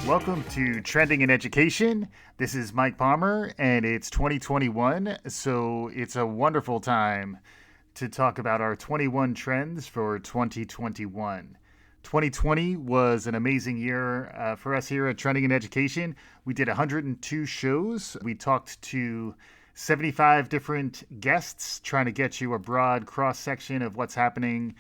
Welcome to Trending in Education. This is Mike Palmer, and it's 2021, so it's a wonderful time to talk about our 21 trends for 2021. 2020 was an amazing year for us here at Trending in Education. We did 102 shows. We talked to 75 different guests, trying to get you a broad cross-section of what's happening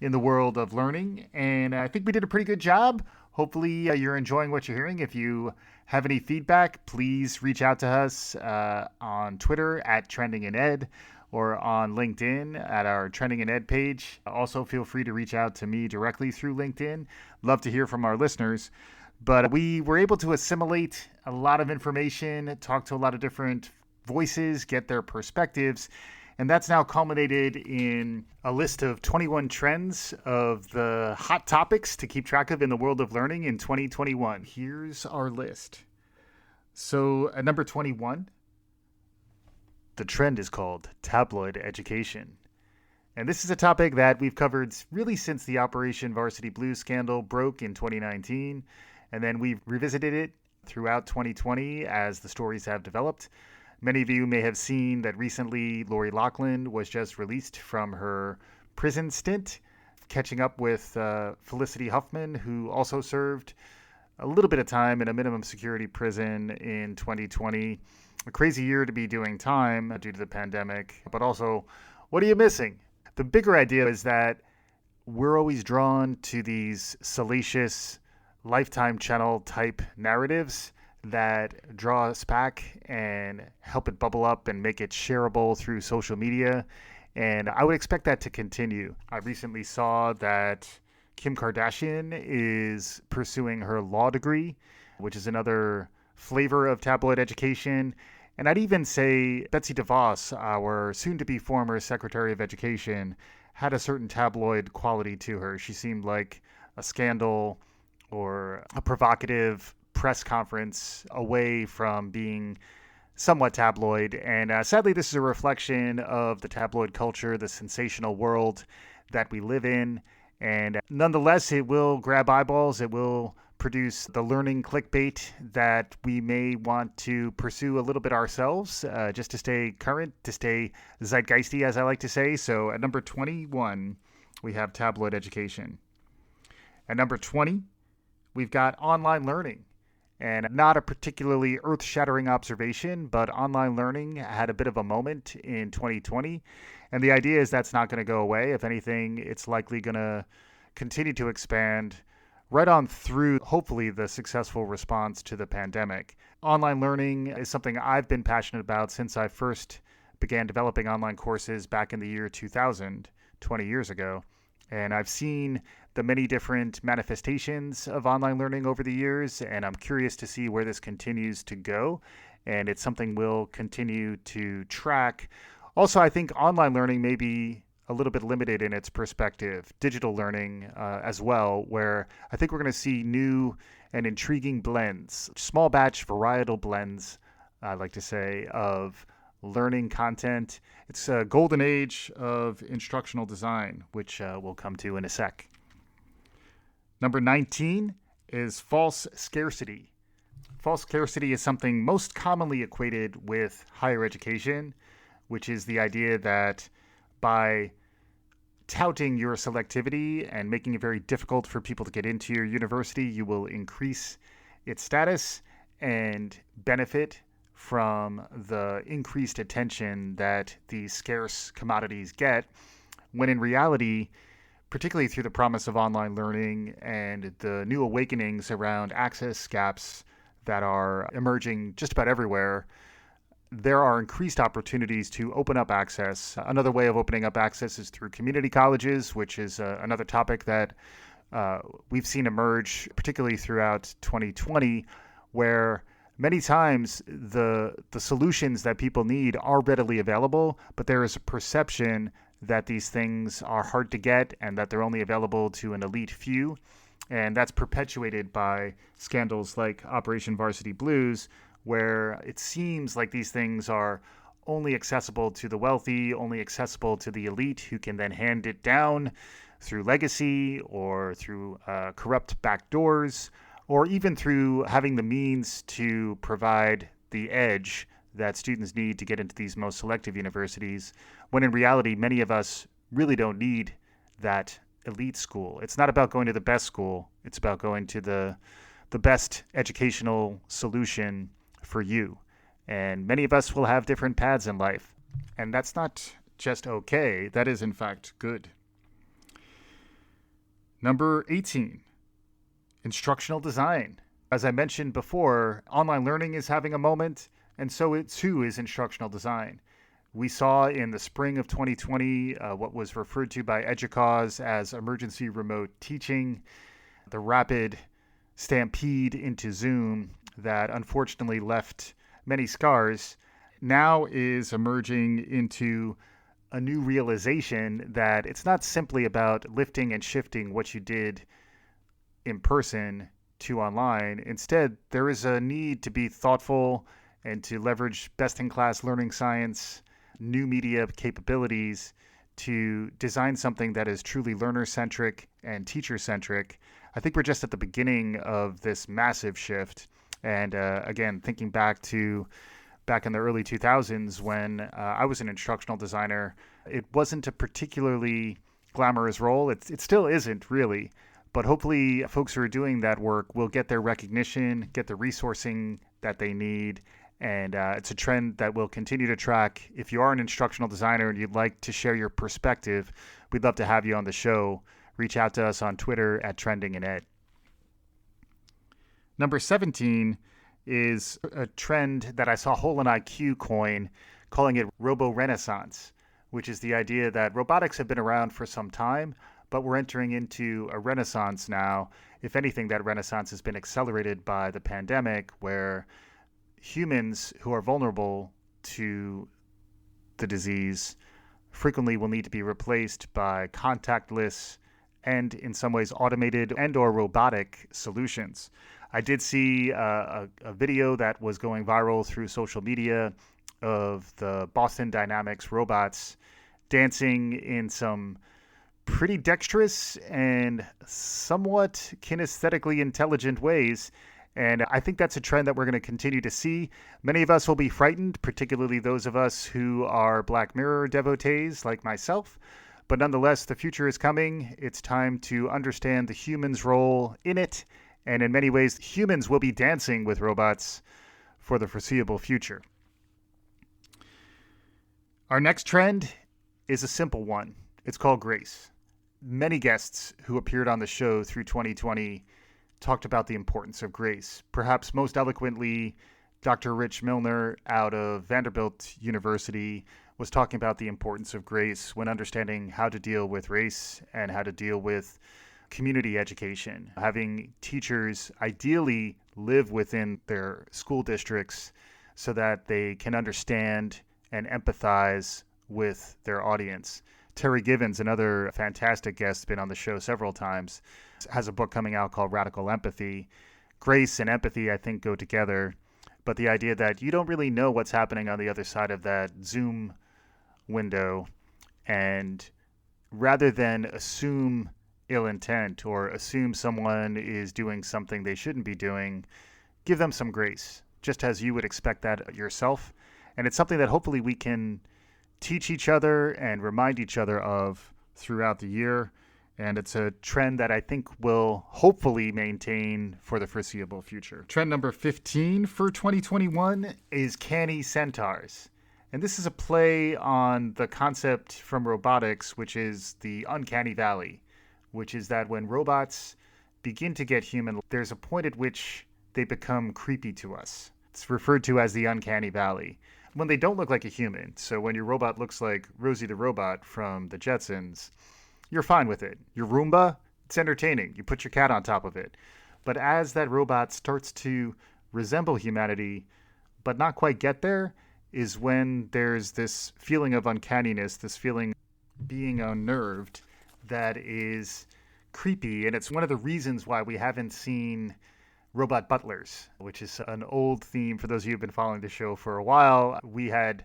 in the world of learning, and I think we did a pretty good job. Hopefully you're enjoying what you're hearing. If you have any feedback, please reach out to us on Twitter at Trending in Ed or on LinkedIn at our Trending in Ed page. Also, feel free to reach out to me directly through LinkedIn. Love to hear from our listeners. But we were able to assimilate a lot of information, talk to a lot of different voices, get their perspectives. And that's now culminated in a list of 21 trends of the hot topics to keep track of in the world of learning in 2021. Here's our list. So at number 21, the trend is called Tabloid Education. And this is a topic that we've covered really since the Operation Varsity Blues scandal broke in 2019. And then we've revisited it throughout 2020 as the stories have developed. Many of you may have seen that recently Lori Loughlin was just released from her prison stint, catching up with Felicity Huffman, who also served a little bit of time in a minimum security prison in 2020. A crazy year to be doing time due to the pandemic, but also, what are you missing? The bigger idea is that we're always drawn to these salacious Lifetime Channel type narratives that draw us back and help it bubble up and make it shareable through social media. And I would expect that to continue. I recently saw that Kim Kardashian is pursuing her law degree, which is another flavor of tabloid education. And I'd even say Betsy DeVos, our soon-to-be former Secretary of Education, had a certain tabloid quality to her. She seemed like a scandal or a provocative press conference away from being somewhat tabloid. And sadly, this is a reflection of the tabloid culture, the sensational world that we live in. And nonetheless, it will grab eyeballs. It will produce the learning clickbait that we may want to pursue a little bit ourselves, just to stay current, to stay zeitgeisty, as I like to say. So at number 21, we have tabloid education. At number 20, we've got online learning. And not a particularly earth-shattering observation, but online learning had a bit of a moment in 2020. And the idea is that's not going to go away. If anything, it's likely going to continue to expand right on through, hopefully, the successful response to the pandemic. Online learning is something I've been passionate about since I first began developing online courses back in the year 2000, 20 years ago. And I've seen the many different manifestations of online learning over the years, and I'm curious to see where this continues to go. And it's something we'll continue to track. Also, I think online learning may be a little bit limited in its perspective, digital learning as well, where I think we're going to see new and intriguing blends, small batch varietal blends, I like to say, of learning content. It's a golden age of instructional design, which we'll come to in a sec. Number 19 is false scarcity. False scarcity is something most commonly equated with higher education, which is the idea that by touting your selectivity and making it very difficult for people to get into your university, you will increase its status and benefit from the increased attention that these scarce commodities get, when in reality, particularly through the promise of online learning and the new awakenings around access gaps that are emerging just about everywhere, there are increased opportunities to open up access. Another way of opening up access is through community colleges, which is another topic that we've seen emerge, particularly throughout 2020, where many times the solutions that people need are readily available, but there is a perception that these things are hard to get and that they're only available to an elite few. And that's perpetuated by scandals like Operation Varsity Blues, where it seems like these things are only accessible to the wealthy, only accessible to the elite, who can then hand it down through legacy or through corrupt backdoors or even through having the means to provide the edge that students need to get into these most selective universities, when in reality, many of us really don't need that elite school. It's not about going to the best school. It's about going to the best educational solution for you. And many of us will have different paths in life. And that's not just okay. That is, in fact, good. Number 18, instructional design. As I mentioned before, online learning is having a moment, and so it too is instructional design. We saw in the spring of 2020 what was referred to by EDUCAUSE as emergency remote teaching, the rapid stampede into Zoom that unfortunately left many scars, now is emerging into a new realization that it's not simply about lifting and shifting what you did in person to online. Instead, there is a need to be thoughtful and to leverage best-in-class learning science, new media capabilities to design something that is truly learner-centric and teacher-centric. I think we're just at the beginning of this massive shift. And again, thinking back in the early 2000s when I was an instructional designer, it wasn't a particularly glamorous role. It still isn't really. But hopefully folks who are doing that work will get their recognition, get the resourcing that they need. And it's a trend that we'll continue to track. If you are an instructional designer and you'd like to share your perspective, we'd love to have you on the show. Reach out to us on Twitter at TrendingInEd. Number 17 is a trend that I saw Hole in IQ coin, calling it Robo Renaissance, which is the idea that robotics have been around for some time, but we're entering into a renaissance now. If anything, that renaissance has been accelerated by the pandemic, where humans who are vulnerable to the disease frequently will need to be replaced by contactless and in some ways automated and or robotic solutions. I did see a video that was going viral through social media of the Boston Dynamics robots dancing in some pretty dexterous and somewhat kinesthetically intelligent ways. And I think that's a trend that we're going to continue to see. Many of us will be frightened, particularly those of us who are Black Mirror devotees like myself. But nonetheless, the future is coming. It's time to understand the human's role in it. And in many ways, humans will be dancing with robots for the foreseeable future. Our next trend is a simple one. It's called grace. Many guests who appeared on the show through 2020 talked about the importance of grace. Perhaps most eloquently, Dr. Rich Milner out of Vanderbilt University was talking about the importance of grace when understanding how to deal with race and how to deal with community education. Having teachers ideally live within their school districts so that they can understand and empathize with their audience. Terry Givens, another fantastic guest, been on the show several times, has a book coming out called Radical Empathy. Grace and empathy, I think, go together. But the idea that you don't really know what's happening on the other side of that Zoom window, and rather than assume ill intent or assume someone is doing something they shouldn't be doing, give them some grace, just as you would expect that yourself. And it's something that hopefully we can teach each other and remind each other of throughout the year. And it's a trend that I think will hopefully maintain for the foreseeable future. Trend number 15 for 2021 is canny centaurs. And this is a play on the concept from robotics, which is the Uncanny Valley, which is that when robots begin to get human, there's a point at which they become creepy to us. It's referred to as the Uncanny Valley. When they don't look like a human, so when your robot looks like Rosie the Robot from the Jetsons, you're fine with it. Your Roomba, it's entertaining. You put your cat on top of it. But as that robot starts to resemble humanity, but not quite get there, is when there's this feeling of uncanniness, this feeling of being unnerved that is creepy. And it's one of the reasons why we haven't seen robot butlers, which is an old theme for those of you who've been following the show for a while. We had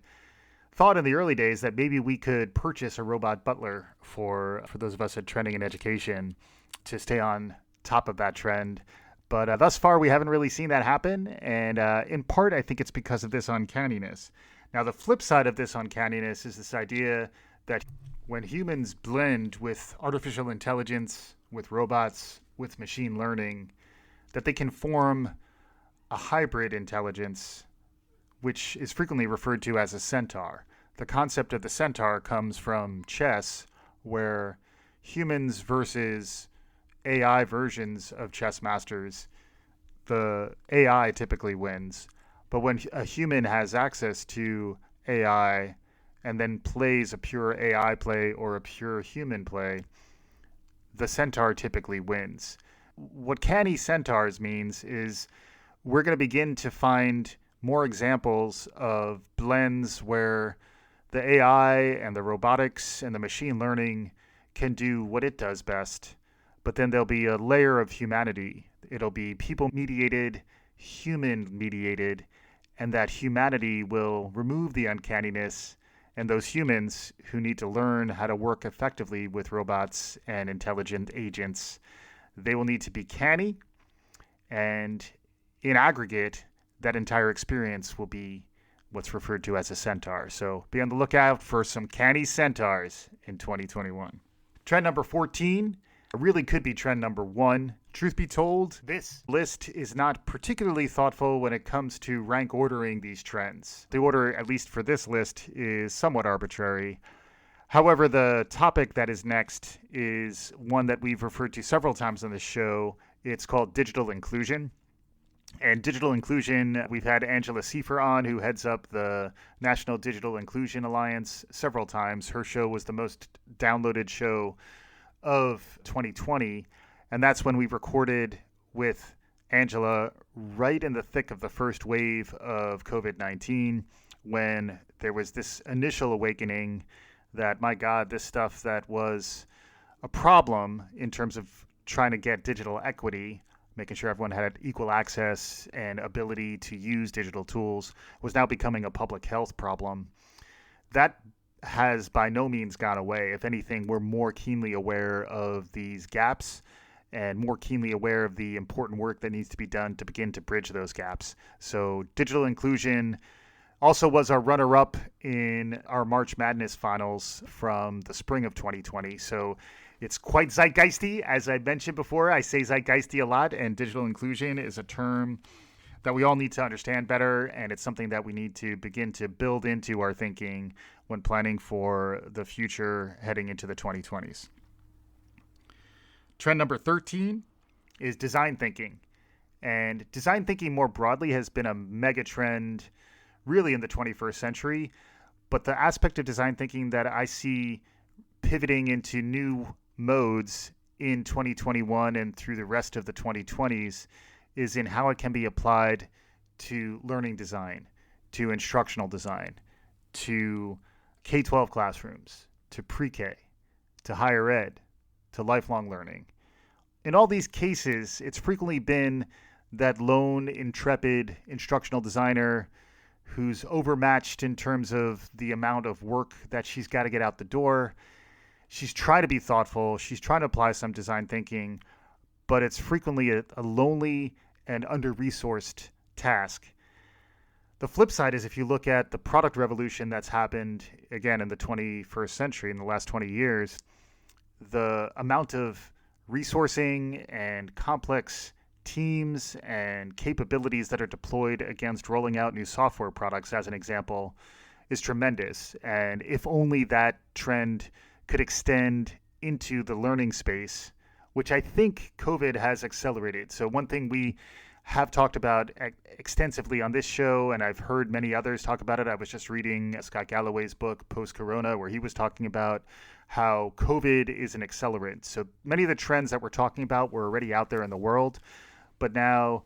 thought in the early days that maybe we could purchase a robot butler for those of us at Trending in Education to stay on top of that trend. But thus far, we haven't really seen that happen. And in part, I think it's because of this uncanniness. Now, the flip side of this uncanniness is this idea that when humans blend with artificial intelligence, with robots, with machine learning, that they can form a hybrid intelligence, which is frequently referred to as a centaur. The concept of the centaur comes from chess, where humans versus AI versions of chess masters, the AI typically wins. But when a human has access to AI and then plays a pure AI play or a pure human play, the centaur typically wins. What canny centaurs means is we're going to begin to find more examples of blends where the AI and the robotics and the machine learning can do what it does best, but then there'll be a layer of humanity. It'll be people mediated, human mediated, and that humanity will remove the uncanniness, and those humans who need to learn how to work effectively with robots and intelligent agents, they will need to be canny, and in aggregate, that entire experience will be what's referred to as a centaur. So be on the lookout for some canny centaurs in 2021. Trend number 14 really could be trend number 1. Truth be told, this list is not particularly thoughtful when it comes to rank ordering these trends. The order, at least for this list, is somewhat arbitrary. However, the topic that is next is one that we've referred to several times on the show. It's called digital inclusion. And digital inclusion, we've had Angela Seifer on, who heads up the National Digital Inclusion Alliance several times. Her show was the most downloaded show of 2020. And that's when we recorded with Angela right in the thick of the first wave of COVID-19, when there was this initial awakening that, my God, this stuff that was a problem in terms of trying to get digital equity, making sure everyone had equal access and ability to use digital tools, was now becoming a public health problem. That has by no means gone away. If anything, we're more keenly aware of these gaps and more keenly aware of the important work that needs to be done to begin to bridge those gaps. So digital inclusion also was our runner-up in our March Madness finals from the spring of 2020. So it's quite zeitgeisty. As I mentioned before, I say zeitgeisty a lot, and digital inclusion is a term that we all need to understand better, and it's something that we need to begin to build into our thinking when planning for the future heading into the 2020s. Trend number 13 is design thinking. And design thinking more broadly has been a mega trend really in the 21st century. But the aspect of design thinking that I see pivoting into new modes in 2021 and through the rest of the 2020s is in how it can be applied to learning design, to instructional design, to K-12 classrooms, to pre-K, to higher ed, to lifelong learning. In all these cases, it's frequently been that lone, intrepid instructional designer who's overmatched in terms of the amount of work that she's got to get out the door. She's trying to be thoughtful. She's trying to apply some design thinking, but it's frequently a lonely and under-resourced task. The flip side is if you look at the product revolution that's happened, again, in the 21st century, in the last 20 years, the amount of resourcing and complex teams and capabilities that are deployed against rolling out new software products, as an example, is tremendous. And if only that trend could extend into the learning space, which I think COVID has accelerated. So one thing we have talked about extensively on this show, and I've heard many others talk about it. I was just reading Scott Galloway's book, Post-Corona, where he was talking about how COVID is an accelerant. So many of the trends that we're talking about were already out there in the world, but now,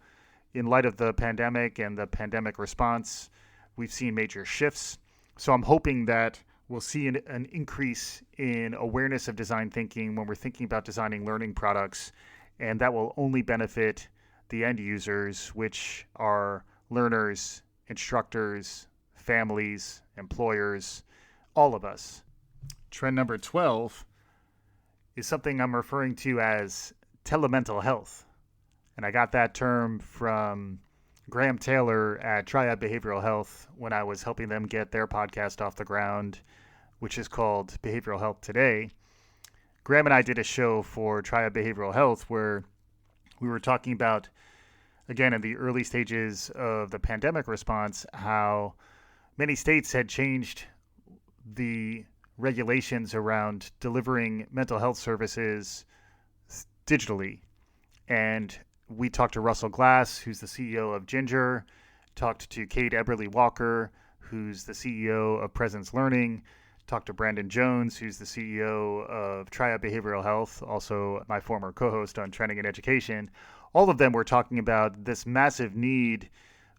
in light of the pandemic and the pandemic response, we've seen major shifts. So I'm hoping that we'll see an increase in awareness of design thinking when we're thinking about designing learning products, and that will only benefit the end users, which are learners, instructors, families, employers, all of us. Trend number 12 is something I'm referring to as Telemental Health. And I got that term from Graham Taylor at Triad Behavioral Health when I was helping them get their podcast off the ground, which is called Behavioral Health Today. Graham and I did a show for Triad Behavioral Health where we were talking about, again, in the early stages of the pandemic response, how many states had changed the regulations around delivering mental health services digitally. And we talked to Russell Glass, who's the CEO of Ginger, talked to Kate Eberly Walker, who's the CEO of Presence Learning, talked to Brandon Jones, who's the CEO of Triad Behavioral Health, also my former co-host on Trending in Education. All of them were talking about this massive need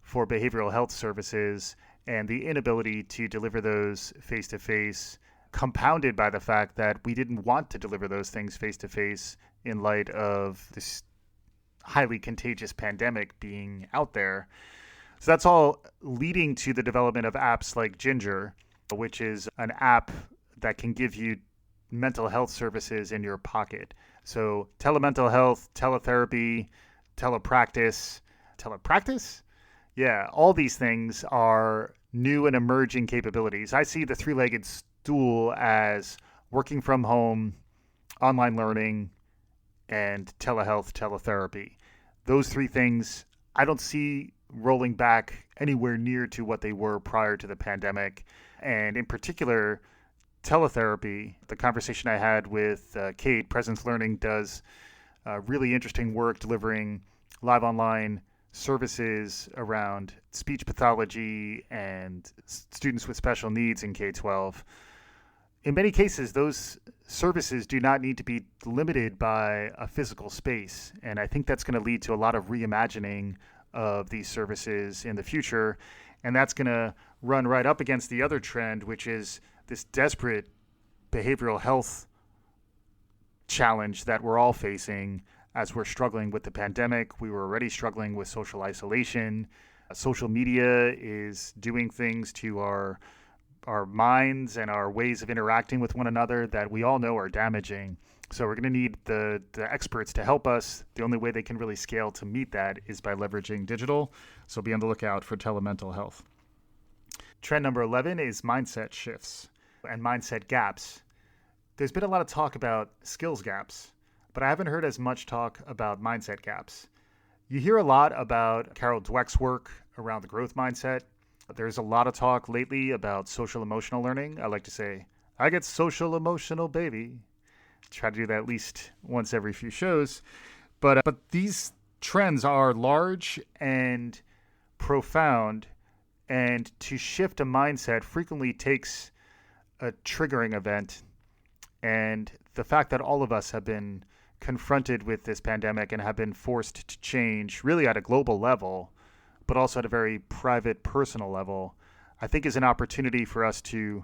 for behavioral health services and the inability to deliver those face-to-face, compounded by the fact that we didn't want to deliver those things face-to-face in light of this highly contagious pandemic being out there. So that's all leading to the development of apps like Ginger, which is an app that can give you mental health services in your pocket. So telemental health, teletherapy, telepractice? Yeah, all these things are new and emerging capabilities. I see the three-legged stool as working from home, online learning, and telehealth, teletherapy. Those three things I don't see rolling back anywhere near to what they were prior to the pandemic. And in particular, teletherapy, the conversation I had with Kate, Presence Learning does really interesting work delivering live online services around speech pathology and students with special needs in K-12. In many cases, those services do not need to be limited by a physical space. And I think that's going to lead to a lot of reimagining of these services in the future. And that's going to run right up against the other trend, which is this desperate behavioral health challenge that we're all facing as we're struggling with the pandemic. We were already struggling with social isolation. Social media is doing things to our minds and our ways of interacting with one another that we all know are damaging. So we're going to need the experts to help us. The only way they can really scale to meet that is by leveraging digital. So be on the lookout for Telemental Health. Trend number 11 is mindset shifts and mindset gaps. There's been a lot of talk about skills gaps, but I haven't heard as much talk about mindset gaps. You hear a lot about Carol Dweck's work around the growth mindset. There's a lot of talk lately about social emotional learning. I like to say, I get social emotional, baby. Try to do that at least once every few shows. But these trends are large and profound, and to shift a mindset frequently takes a triggering event. And the fact that all of us have been confronted with this pandemic and have been forced to change really at a global level, but also at a very private, personal level, I think is an opportunity for us to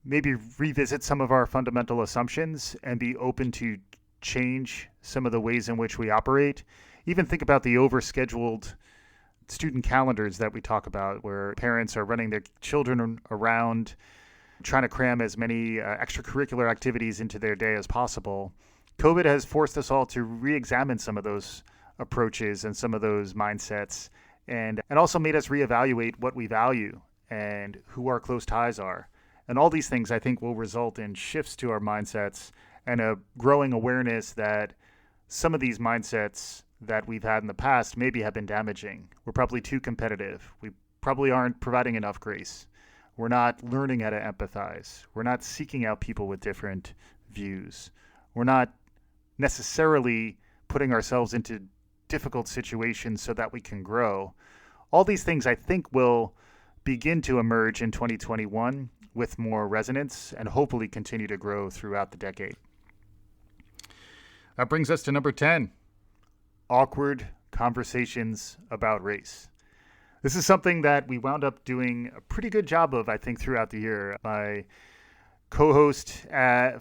maybe revisit some of our fundamental assumptions and be open to change some of the ways in which we operate. Even think about the overscheduled student calendars that we talk about, where parents are running their children around, trying to cram as many extracurricular activities into their day as possible. COVID has forced us all to re-examine some of those approaches and some of those mindsets, and also made us reevaluate what we value and who our close ties are. And all these things, I think, will result in shifts to our mindsets and a growing awareness that some of these mindsets that we've had in the past maybe have been damaging. We're probably too competitive. We probably aren't providing enough grace. We're not learning how to empathize. We're not seeking out people with different views. We're not necessarily putting ourselves into difficult situations so that we can grow. All these things, I think, will begin to emerge in 2021 with more resonance and hopefully continue to grow throughout the decade. That brings us to number 10, awkward conversations about race. This is something that we wound up doing a pretty good job of, I think, throughout the year. My co-host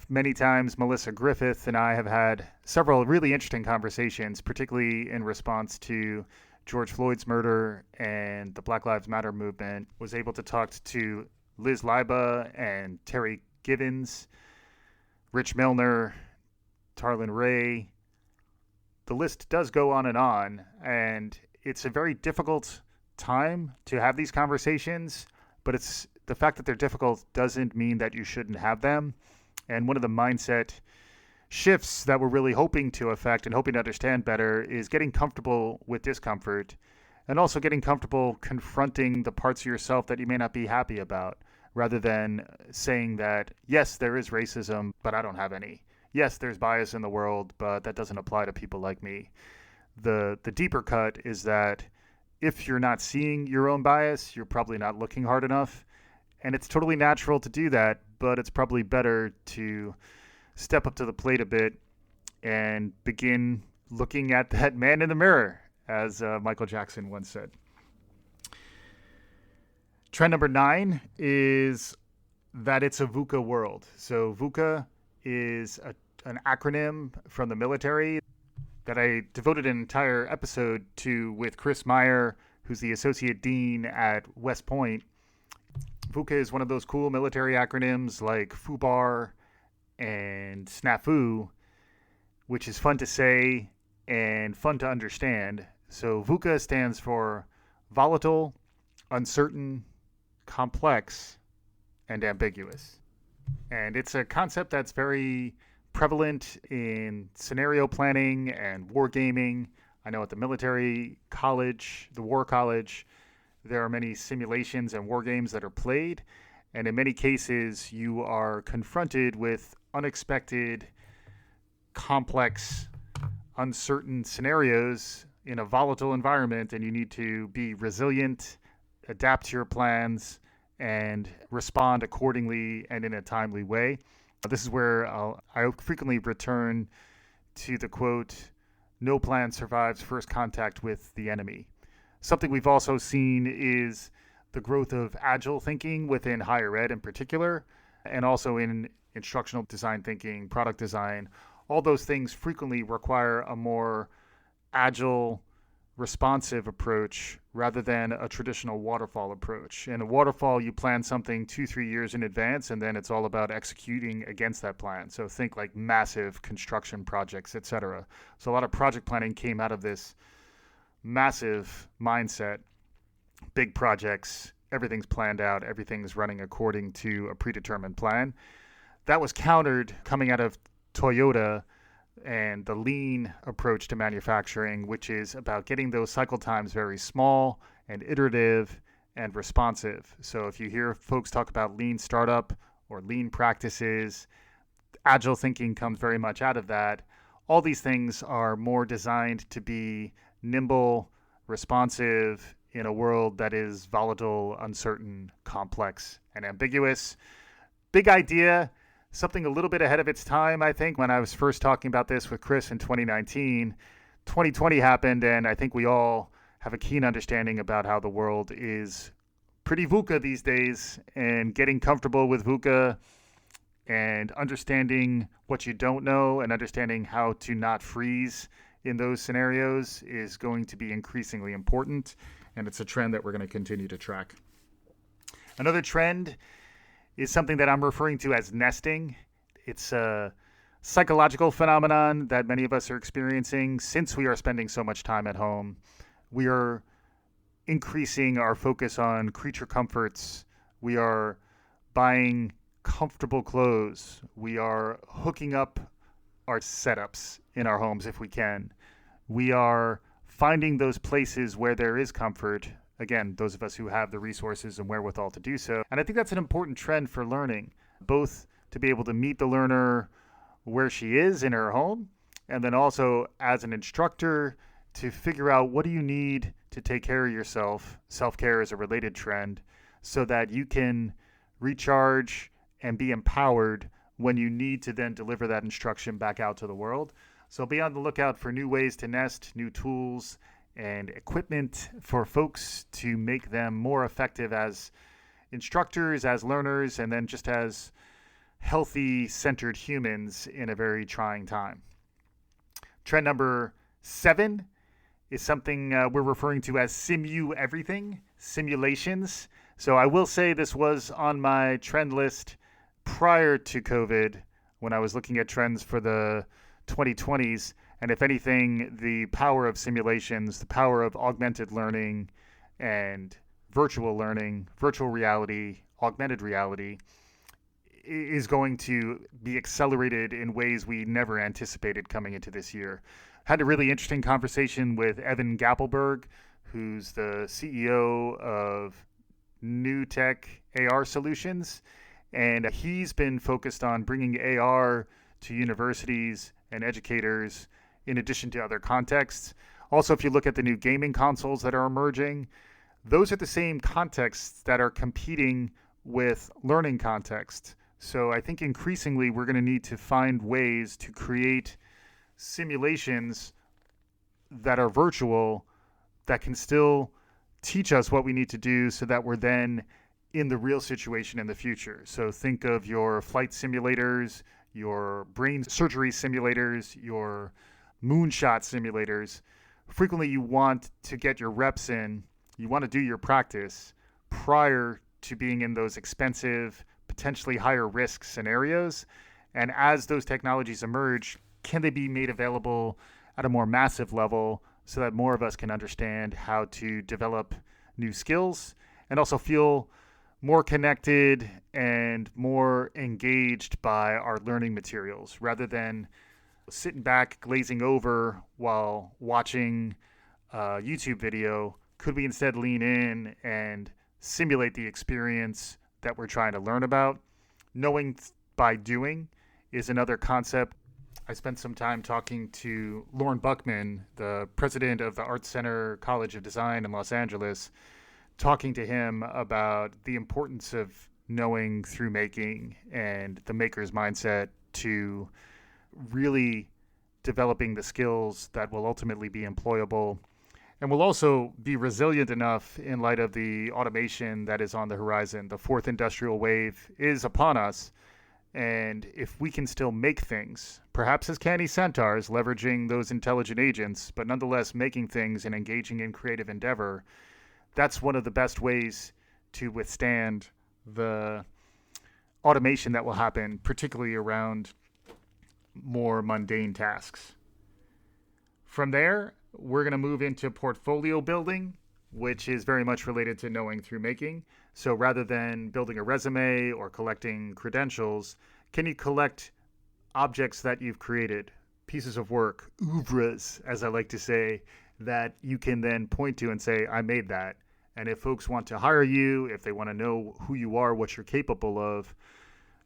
many times, Melissa Griffith, and I have had several really interesting conversations, particularly in response to George Floyd's murder and the Black Lives Matter movement. Was able to talk to Liz Leiba and Terry Givens, Rich Milner, Tarlin Ray, the list does go on, and it's a very difficult time to have these conversations, but it's the fact that they're difficult doesn't mean that you shouldn't have them. And one of the mindset shifts that we're really hoping to affect and hoping to understand better is getting comfortable with discomfort and also getting comfortable confronting the parts of yourself that you may not be happy about, rather than saying that, yes, there is racism, but I don't have any. Yes, there's bias in the world, but that doesn't apply to people like me. The deeper cut is that if you're not seeing your own bias, you're probably not looking hard enough. And it's totally natural to do that, but it's probably better to step up to the plate a bit and begin looking at that man in the mirror, as Michael Jackson once said. Trend number 9 is that it's a VUCA world. So VUCA is an acronym from the military that I devoted an entire episode to with Chris Meyer, who's the Associate Dean at West Point. VUCA is one of those cool military acronyms like FUBAR and SNAFU, which is fun to say and fun to understand. So VUCA stands for volatile, uncertain, complex, and ambiguous. And it's a concept that's very prevalent in scenario planning and wargaming. I know at the military college, the war college, there are many simulations and war games that are played. And in many cases, you are confronted with unexpected, complex, uncertain scenarios in a volatile environment, and you need to be resilient, adapt to your plans, and respond accordingly and in a timely way. This is where I frequently return to the quote, "No plan survives first contact with the enemy." Something we've also seen is the growth of agile thinking within higher ed in particular, and also in instructional design thinking, product design. All those things frequently require a more agile, responsive approach rather than a traditional waterfall approach. In a waterfall, you plan something 2-3 years in advance, and then it's all about executing against that plan. So think like massive construction projects, etc. So a lot of project planning came out of this massive mindset, big projects, everything's planned out, everything's running according to a predetermined plan. That was countered coming out of Toyota and the lean approach to manufacturing, which is about getting those cycle times very small and iterative and responsive. So if you hear folks talk about lean startup or lean practices, agile thinking comes very much out of that. All these things are more designed to be nimble, responsive in a world that is volatile, uncertain, complex, and ambiguous. Big idea. Something a little bit ahead of its time, I think. When I was first talking about this with Chris in 2019, 2020 happened, and I think we all have a keen understanding about how the world is pretty VUCA these days, and getting comfortable with VUCA and understanding what you don't know and understanding how to not freeze in those scenarios is going to be increasingly important, and it's a trend that we're going to continue to track. Another trend is something that I'm referring to as nesting. It's a psychological phenomenon that many of us are experiencing since we are spending so much time at home. We are increasing our focus on creature comforts. We are buying comfortable clothes. We are hooking up our setups in our homes if we can. We are finding those places where there is comfort. Again, those of us who have the resources and wherewithal to do so. And I think that's an important trend for learning, both to be able to meet the learner where she is in her home, and then also as an instructor to figure out what do you need to take care of yourself. Self-care is a related trend, so that you can recharge and be empowered when you need to then deliver that instruction back out to the world. So be on the lookout for new ways to nest, new tools, and equipment for folks to make them more effective as instructors, as learners, and then just as healthy, centered humans in a very trying time. Trend number 7 is something we're referring to as simu everything, simulations. So I will say this was on my trend list prior to COVID when I was looking at trends for the 2020s. And if anything, the power of simulations, the power of augmented learning and virtual learning, virtual reality, augmented reality, is going to be accelerated in ways we never anticipated coming into this year. Had a really interesting conversation with Evan Gappelberg, who's the CEO of New Tech AR Solutions. And he's been focused on bringing AR to universities and educators in addition to other contexts. Also, if you look at the new gaming consoles that are emerging, those are the same contexts that are competing with learning contexts. So I think increasingly we're going to need to find ways to create simulations that are virtual that can still teach us what we need to do so that we're then in the real situation in the future. So think of your flight simulators, your brain surgery simulators, your moonshot simulators. Frequently you want to get your reps in, you want to do your practice prior to being in those expensive, potentially higher risk scenarios. And as those technologies emerge, can they be made available at a more massive level so that more of us can understand how to develop new skills and also feel more connected and more engaged by our learning materials rather than sitting back, glazing over while watching a YouTube video? Could we instead lean in and simulate the experience that we're trying to learn about? Knowing by doing is another concept. I spent some time talking to Lauren Buckman, the president of the Art Center College of Design in Los Angeles, talking to him about the importance of knowing through making and the maker's mindset to really developing the skills that will ultimately be employable and will also be resilient enough in light of the automation that is on the horizon. The fourth industrial wave is upon us. And if we can still make things, perhaps as canny centaurs, leveraging those intelligent agents, but nonetheless making things and engaging in creative endeavor, that's one of the best ways to withstand the automation that will happen, particularly around more mundane tasks. From there, we're going to move into portfolio building, which is very much related to knowing through making. So rather than building a resume or collecting credentials, can you collect objects that you've created, pieces of work, oeuvres, as I like to say, that you can then point to and say, I made that. And if folks want to hire you, if they want to know who you are, what you're capable of,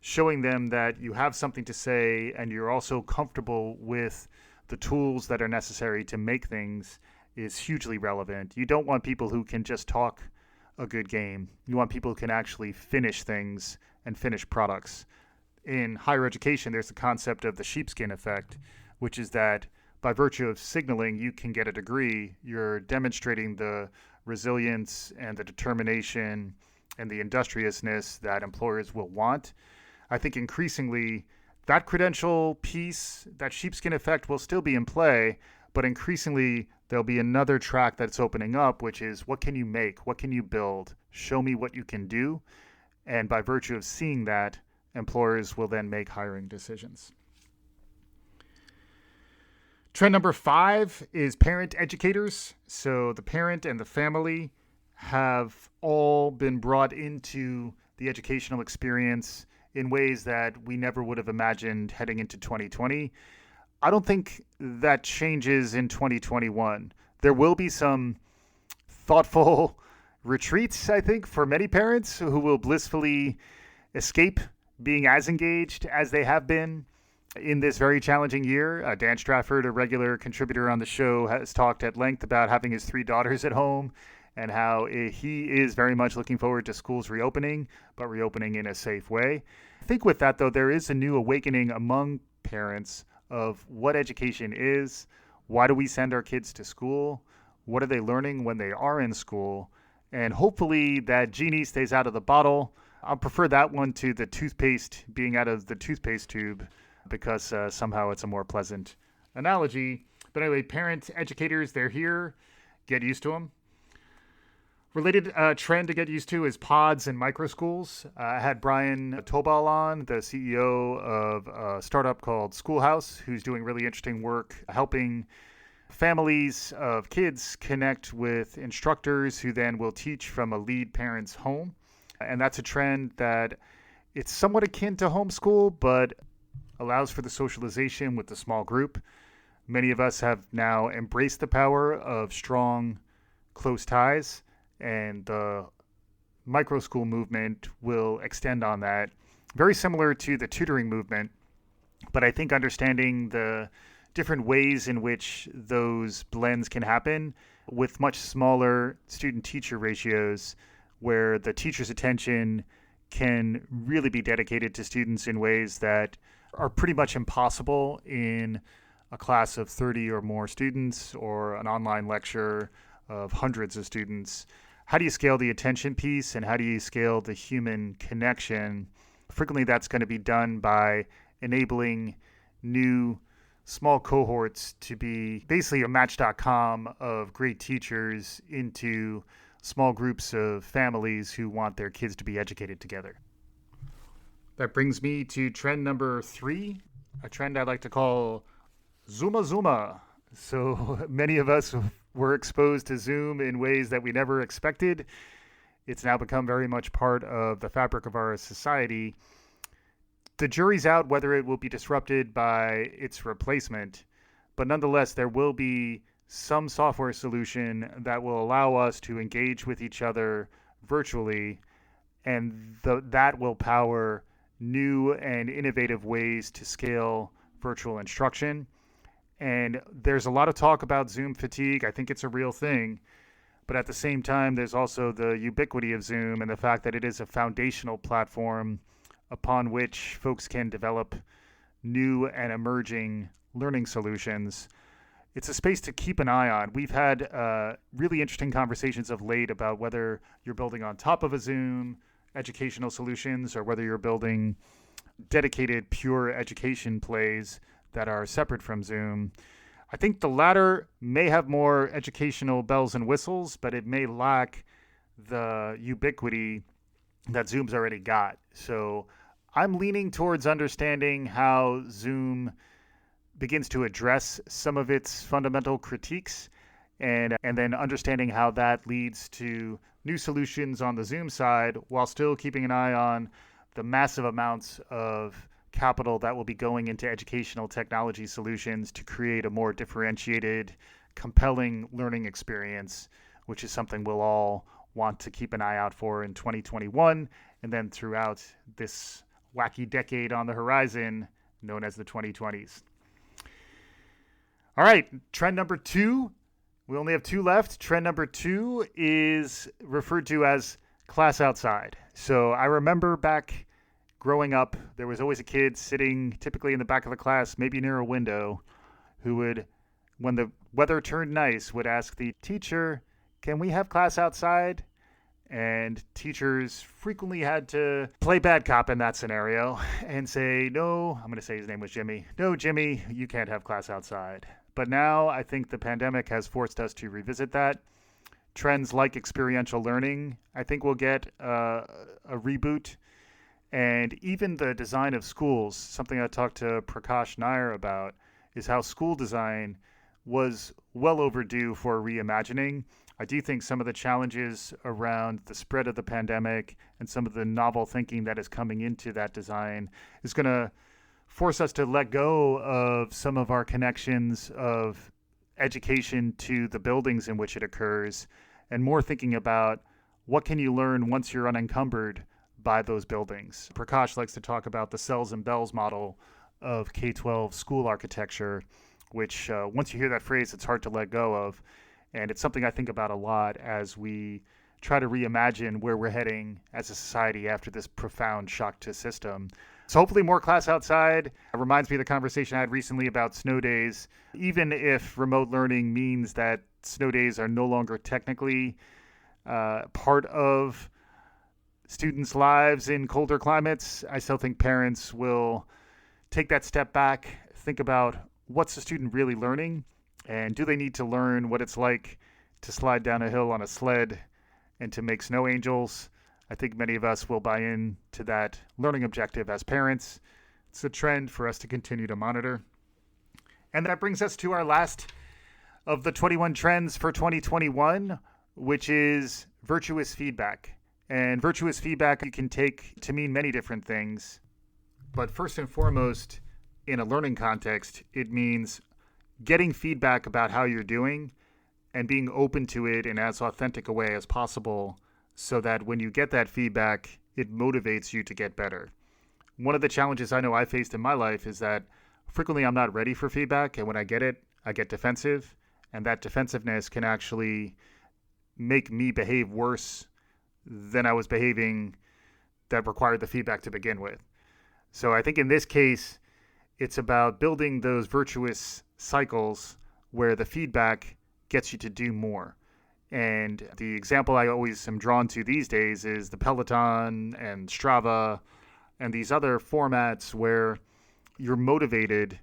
showing them that you have something to say and you're also comfortable with the tools that are necessary to make things is hugely relevant. You don't want people who can just talk a good game. You want people who can actually finish things and finish products. In higher education, there's the concept of the sheepskin effect, which is that by virtue of signaling you can get a degree, you're demonstrating the resilience and the determination and the industriousness that employers will want. I think increasingly that credential piece, that sheepskin effect will still be in play, but increasingly there'll be another track that's opening up, which is what can you make? What can you build? Show me what you can do. And by virtue of seeing that, employers will then make hiring decisions. Trend number 5 is parent educators. So the parent and the family have all been brought into the educational experience in ways that we never would have imagined heading into 2020. I don't think that changes in 2021. There will be some thoughtful retreats, I think, for many parents who will blissfully escape being as engaged as they have been in this very challenging year. Dan Strafford, a regular contributor on the show, has talked at length about having his 3 daughters at home and how he is very much looking forward to schools reopening, but reopening in a safe way. I think with that, though, there is a new awakening among parents of what education is. Why do we send our kids to school? What are they learning when they are in school? And hopefully that genie stays out of the bottle. I prefer that one to the toothpaste being out of the toothpaste tube because somehow it's a more pleasant analogy. But anyway, parents, educators, they're here. Get used to them. Related trend to get used to is pods and micro schools. I had Brian Tobal on, the CEO of a startup called Schoolhouse, who's doing really interesting work helping families of kids connect with instructors who then will teach from a lead parent's home. And that's a trend that it's somewhat akin to homeschool, but allows for the socialization with the small group. Many of us have now embraced the power of strong, close ties, and the micro school movement will extend on that. Very similar to the tutoring movement, but I think understanding the different ways in which those blends can happen with much smaller student-teacher ratios, where the teacher's attention can really be dedicated to students in ways that are pretty much impossible in a class of 30 or more students or an online lecture of hundreds of students. How do you scale the attention piece, and how do you scale the human connection? Frequently, that's going to be done by enabling new small cohorts to be basically a match.com of great teachers into small groups of families who want their kids to be educated together. That brings me to trend number 3, a trend I like to call Zuma Zuma. So many of us were exposed to Zoom in ways that we never expected. It's now become very much part of the fabric of our society. The jury's out whether it will be disrupted by its replacement, but nonetheless, there will be some software solution that will allow us to engage with each other virtually, and that will power new and innovative ways to scale virtual instruction. And there's a lot of talk about Zoom fatigue. I think it's a real thing. But at the same time, there's also the ubiquity of Zoom and the fact that it is a foundational platform upon which folks can develop new and emerging learning solutions. It's a space to keep an eye on. We've had really interesting conversations of late about whether you're building on top of a Zoom educational solutions or whether you're building dedicated pure education plays that are separate from Zoom. I think the latter may have more educational bells and whistles, but it may lack the ubiquity that Zoom's already got. So I'm leaning towards understanding how Zoom begins to address some of its fundamental critiques, and then understanding how that leads to new solutions on the Zoom side while still keeping an eye on the massive amounts of capital that will be going into educational technology solutions to create a more differentiated, compelling learning experience, which is something we'll all want to keep an eye out for in 2021 and then throughout this wacky decade on the horizon known as the 2020s. All right, trend number 2. We only have 2 left. Trend number 2 is referred to as class outside. So I remember back growing up, there was always a kid sitting typically in the back of the class, maybe near a window, who would, when the weather turned nice, would ask the teacher, "Can we have class outside?" And teachers frequently had to play bad cop in that scenario and say, "No," I'm going to say his name was Jimmy. "No, Jimmy, you can't have class outside." But now I think the pandemic has forced us to revisit that. Trends like experiential learning, I think, will get a reboot. And even the design of schools, something I talked to Prakash Nair about, is how school design was well overdue for reimagining. I do think some of the challenges around the spread of the pandemic and some of the novel thinking that is coming into that design is going to force us to let go of some of our connections of education to the buildings in which it occurs, and more thinking about what can you learn once you're unencumbered by those buildings. Prakash likes to talk about the cells and bells model of K-12 school architecture, which once you hear that phrase, it's hard to let go of. And it's something I think about a lot as we try to reimagine where we're heading as a society after this profound shock to system. So hopefully more class outside. It reminds me of the conversation I had recently about snow days. Even if remote learning means that snow days are no longer technically part of students' lives in colder climates, I still think parents will take that step back, think about what's the student really learning, and do they need to learn what it's like to slide down a hill on a sled and to make snow angels. I think many of us will buy in to that learning objective as parents. It's a trend for us to continue to monitor. And that brings us to our last of the 21 trends for 2021, which is virtuous feedback. And virtuous feedback you can take to mean many different things. But first and foremost, in a learning context, it means getting feedback about how you're doing and being open to it in as authentic a way as possible so that when you get that feedback, it motivates you to get better. One of the challenges I know I faced in my life is that frequently I'm not ready for feedback, and when I get it, I get defensive, and that defensiveness can actually make me behave worse than I was behaving that required the feedback to begin with. So I think in this case, it's about building those virtuous cycles where the feedback gets you to do more. And the example I always am drawn to these days is the Peloton and Strava and these other formats where you're motivated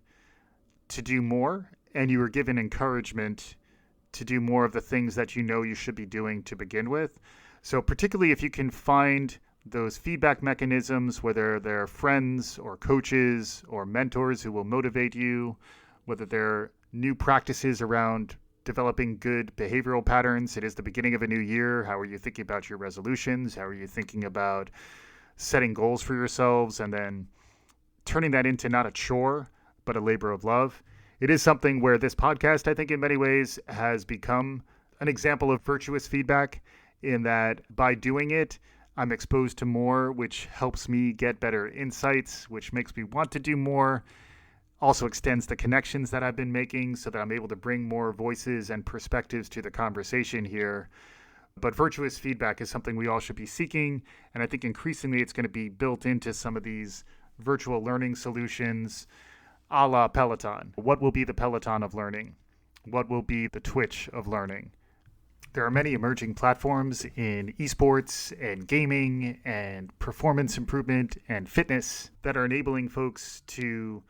to do more and you are given encouragement to do more of the things that you know you should be doing to begin with. So particularly if you can find those feedback mechanisms, whether they're friends or coaches or mentors who will motivate you, whether they're new practices around developing good behavioral patterns. It is the beginning of a new year. How are you thinking about your resolutions? How are you thinking about setting goals for yourselves and then turning that into not a chore, but a labor of love? It is something where this podcast, I think in many ways, has become an example of virtuous feedback in that by doing it, I'm exposed to more, which helps me get better insights, which makes me want to do more. Also extends the connections that I've been making so that I'm able to bring more voices and perspectives to the conversation here. But virtuous feedback is something we all should be seeking. And I think increasingly it's going to be built into some of these virtual learning solutions a la Peloton. What will be the Peloton of learning? What will be the Twitch of learning? There are many emerging platforms in esports and gaming and performance improvement and fitness that are enabling folks to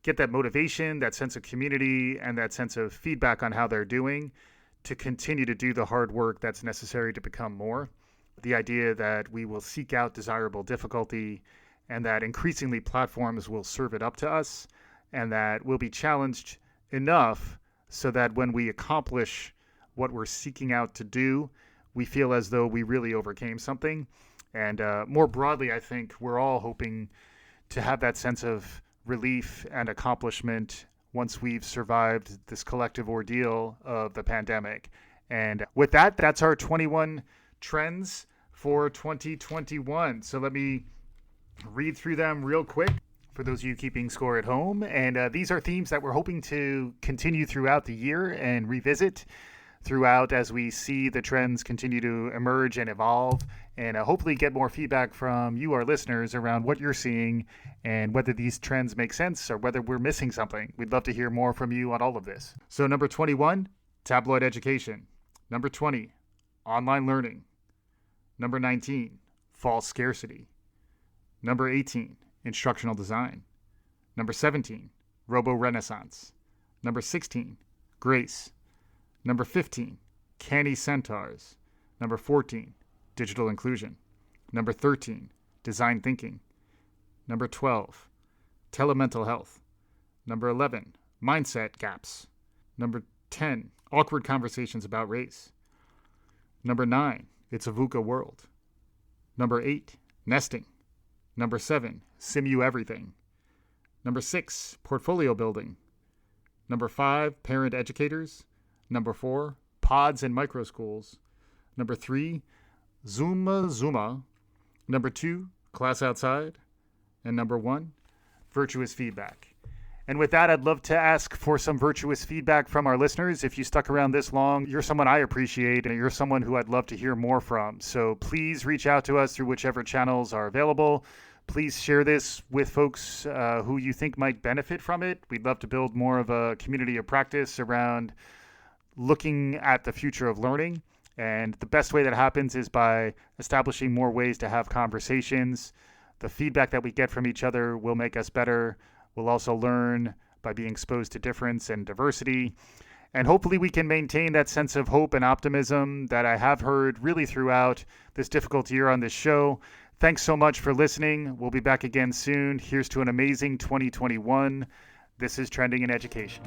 get that motivation, that sense of community, and that sense of feedback on how they're doing to continue to do the hard work that's necessary to become more. The idea that we will seek out desirable difficulty and that increasingly platforms will serve it up to us and that we'll be challenged enough so that when we accomplish what we're seeking out to do, we feel as though we really overcame something. And more broadly, I think we're all hoping to have that sense of relief and accomplishment once we've survived this collective ordeal of the pandemic. And with that, that's our 21 trends for 2021. So let me read through them real quick for those of you keeping score at home. And these are themes that we're hoping to continue throughout the year and revisit throughout as we see the trends continue to emerge and evolve, and hopefully get more feedback from you, our listeners, around what you're seeing and whether these trends make sense or whether we're missing something. We'd love to hear more from you on all of this. So number 21, tabloid education. Number 20, online learning. Number 19, false scarcity. Number 18, instructional design. Number 17, Robo Renaissance. Number 16, grace. Number 15, canny centaurs. Number 14, digital inclusion. Number 13, design thinking. Number 12, telemental health. Number 11, mindset gaps. Number 10, awkward conversations about race. Number 9, it's a VUCA world. Number 8, nesting. Number 7, simu everything. Number 6, portfolio building. Number 5, parent educators. Number 4, pods and micro schools. Number 3, Zuma. Number 2, class outside. And number 1, virtuous feedback. And with that, I'd love to ask for some virtuous feedback from our listeners. If you stuck around this long, you're someone I appreciate and you're someone who I'd love to hear more from. So please reach out to us through whichever channels are available. Please share this with folks who you think might benefit from it. We'd love to build more of a community of practice around looking at the future of learning. And the best way that happens is by establishing more ways to have conversations. The feedback that we get from each other will make us better. We'll also learn by being exposed to difference and diversity. And hopefully we can maintain that sense of hope and optimism that I have heard really throughout this difficult year on this show. Thanks so much for listening. We'll be back again soon. Here's to an amazing 2021. This is Trending in Education.